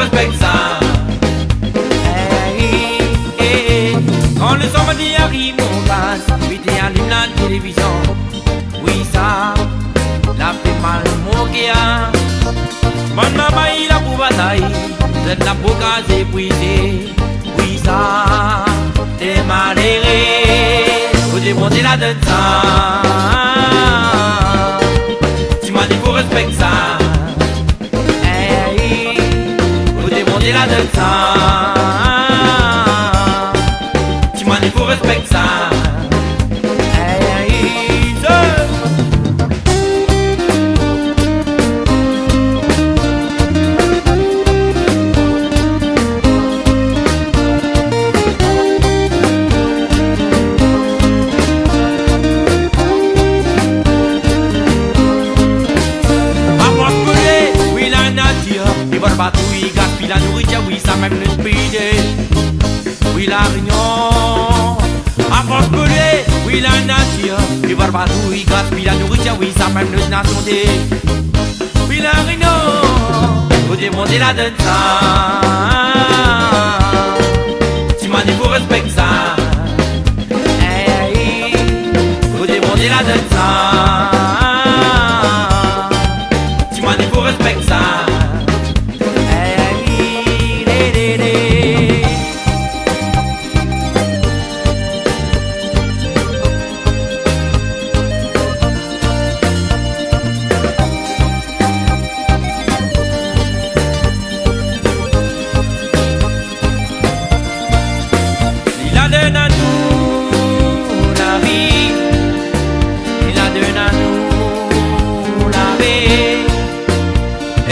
respecter ça. Quand le samedi arrive, on passe, oui, t'es allume la télévision. Oui, ça, la fait mal, mon gars. Mon maman, il a pour bataille, c'est la pour caser, épuisé. Oui, ça, t'es malheureux, faut démonter la donne ça. Tu m'as dit, faut respecter ça. Faut démonter la donne ça. Il faut respecter ça. Oui, la nature, il va pas tout, il gaspille la nourriture, oui, ça même le speed. Oui, la réunion. À force brûlée, oui la nature, il va partout, il gaspille la nourriture, oui ça même le nation. Oui la réunion, faut démonter la donne ça. Tu m'as dit faut respecter ça. Faut démonter la donne ça. Tu m'as dit faut respecter ça.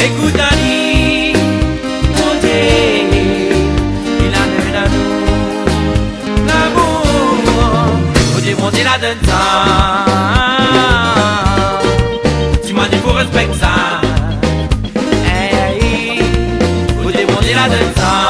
Écoute Ali, mon Dieu, il a donné à nous l'amour. Faut démonter la donne ça. Tu m'as dit faut respecter ça. Faut démonter la donne ça.